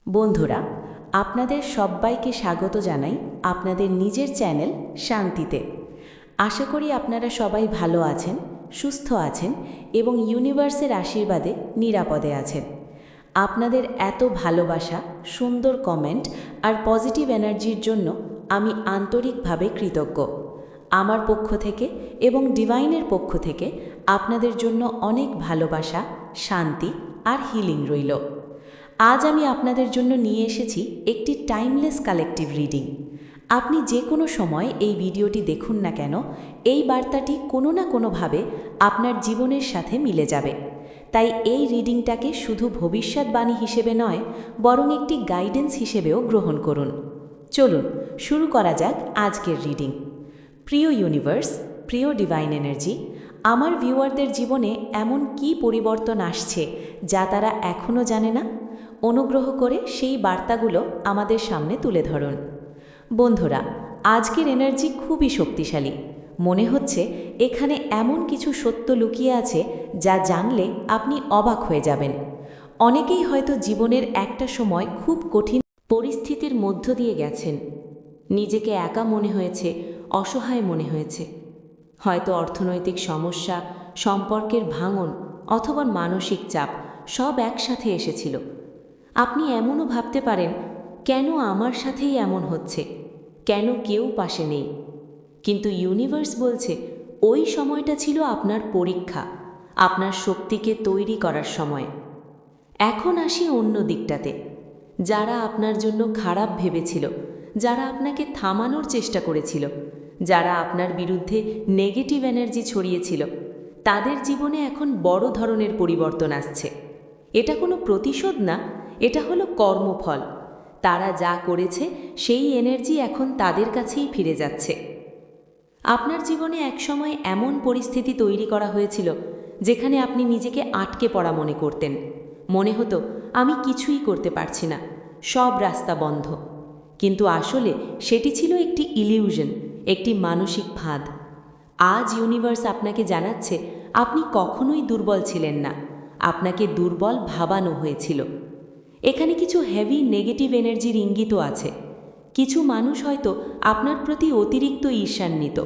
বন্ধুরা, আপনাদের সবাইকে স্বাগত জানাই আপনাদের নিজের চ্যানেল শান্তিতে। আশা করি আপনারা সবাই ভালো আছেন, সুস্থ আছেন এবং ইউনিভার্সের আশীর্বাদে নিরাপদে আছেন। আপনাদের এত ভালোবাসা, সুন্দর কমেন্ট আর পজিটিভ এনার্জির জন্য আমি আন্তরিকভাবে কৃতজ্ঞ। আমার পক্ষ থেকে এবং ডিভাইনের পক্ষ থেকে আপনাদের জন্য অনেক ভালোবাসা, শান্তি আর হিলিং রইল। আজ আমি আপনাদের জন্য নিয়ে এসেছি একটি টাইমলেস কালেকটিভ রিডিং। আপনি যে কোনো সময় এই ভিডিওটি দেখুন না কেন, এই বার্তাটি কোনো না কোনোভাবে আপনার জীবনের সাথে মিলে যাবে। তাই এই রিডিংটাকে শুধু ভবিষ্যৎবাণী হিসেবে নয়, বরং একটি গাইডেন্স হিসেবেও গ্রহণ করুন। চলুন শুরু করা যাক আজকের রিডিং। প্রিয় ইউনিভার্স, প্রিয় ডিভাইন এনার্জি, আমার ভিউয়ারদের জীবনে এমন কী পরিবর্তন আসছে যা তারা এখনও জানে না? অনুগ্রহ করে সেই বার্তাগুলো আমাদের সামনে তুলে ধরুন। বন্ধুরা, আজকের এনার্জি খুবই শক্তিশালী। মনে হচ্ছে এখানে এমন কিছু সত্য লুকিয়ে আছে যা জানলে আপনি অবাক হয়ে যাবেন। অনেকেই হয়তো জীবনের একটা সময় খুব কঠিন পরিস্থিতির মধ্য দিয়ে গেছেন। নিজেকে একা মনে হয়েছে, অসহায় মনে হয়েছে। হয়তো অর্থনৈতিক সমস্যা, সম্পর্কের ভাঙন অথবা মানসিক চাপ সব একসাথে এসেছিল। আপনি এমনও ভাবতে পারেন, কেন আমার সাথেই এমন হচ্ছে, কেন কেউ পাশে নেই। কিন্তু ইউনিভার্স বলছে ওই সময়টা ছিল আপনার পরীক্ষা, আপনার শক্তিকে তৈরি করার সময়। এখন আসি অন্য দিকটাতে। যারা আপনার জন্য খারাপ ভেবেছিল, যারা আপনাকে থামানোর চেষ্টা করেছিল, যারা আপনার বিরুদ্ধে নেগেটিভ এনার্জি ছড়িয়েছিল, তাদের জীবনে এখন বড় ধরনের পরিবর্তন আসছে। এটা কোনো প্রতিশোধ না, এটা হলো কর্মফল। তারা যা করেছে সেই এনার্জি এখন তাদের কাছেই ফিরে যাচ্ছে। আপনার জীবনে একসময় এমন পরিস্থিতি তৈরি করা হয়েছিল যেখানে আপনি নিজেকে আটকে পড়া মনে করতেন। মনে হতো আমি কিছুই করতে পারছি না, সব রাস্তা বন্ধ। কিন্তু আসলে সেটি ছিল একটি ইলিউশন, একটি মানসিক ফাঁদ। আজ ইউনিভার্স আপনাকে জানাচ্ছে আপনি কখনোই দুর্বল ছিলেন না, আপনাকে দুর্বল ভাবানো হয়েছিল। এখানে কিছু হেভি নেগেটিভ এনার্জির ইঙ্গিতও আছে। কিছু মানুষ হয়তো আপনার প্রতি অতিরিক্ত ঈর্ষান্বিত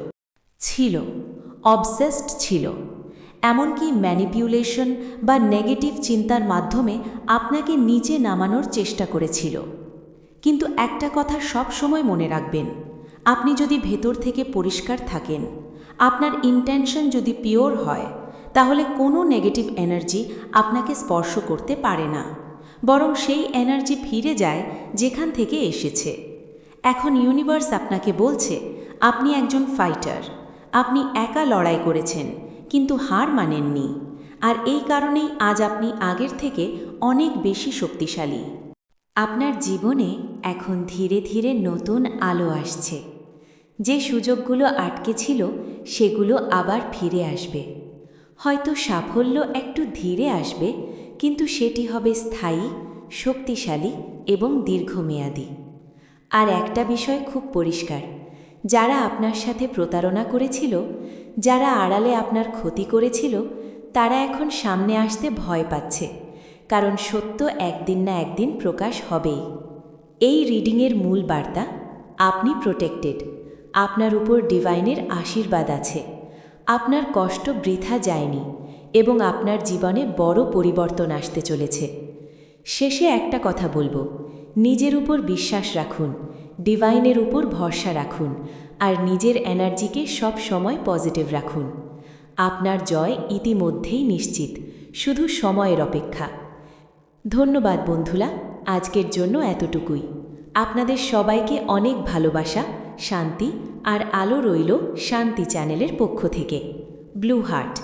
ছিল, অবসেসড ছিল, এমনকি ম্যানিপুলেশন বা নেগেটিভ চিন্তার মাধ্যমে আপনাকে নিচে নামানোর চেষ্টা করেছিল। কিন্তু একটা কথা সব সময় মনে রাখবেন, আপনি যদি ভেতর থেকে পরিষ্কার থাকেন, আপনার ইন্টেনশন যদি পিওর হয়, তাহলে কোনো নেগেটিভ এনার্জি আপনাকে স্পর্শ করতে পারে না, বরং সেই এনার্জি ফিরে যায় যেখান থেকে এসেছে। এখন ইউনিভার্স আপনাকে বলছে আপনি একজন ফাইটার। আপনি একা লড়াই করেছেন, কিন্তু হার মানেননি। আর এই কারণেই আজ আপনি আগের থেকে অনেক বেশি শক্তিশালী। আপনার জীবনে এখন ধীরে ধীরে নতুন আলো আসছে। যে সুযোগগুলো আটকে ছিল সেগুলো আবার ফিরে আসবে। হয়তো সাফল্য একটু ধীরে আসবে, কিন্তু সেটি হবে স্থায়ী, শক্তিশালী এবং দীর্ঘমেয়াদী। আর একটা বিষয় খুব পরিষ্কার, যারা আপনার সাথে প্রতারণা করেছিল, যারা আড়ালে আপনার ক্ষতি করেছিল, তারা এখন সামনে আসতে ভয় পাচ্ছে, কারণ সত্য একদিন না একদিন প্রকাশ হবেই। এই রিডিংয়ের মূল বার্তা, আপনি প্রোটেক্টেড। আপনার উপর ডিভাইনের আশীর্বাদ আছে। আপনার কষ্ট বৃথা যায়নি এবং আপনার জীবনে বড় পরিবর্তন আসতে চলেছে। শেষে একটা কথা বলবো, নিজের উপর বিশ্বাস রাখুন, ডিভাইনের উপর ভরসা রাখুন আর নিজের এনার্জিকে সব সময় পজিটিভ রাখুন। আপনার জয় ইতিমধ্যেই নিশ্চিত, শুধু সময়ের অপেক্ষা। ধন্যবাদ বন্ধুরা, আজকের জন্য এতটুকুই। আপনাদের সবাইকে অনেক ভালোবাসা, শান্তি আর আলো রইল শান্তি চ্যানেলের পক্ষ থেকে। Blue heart.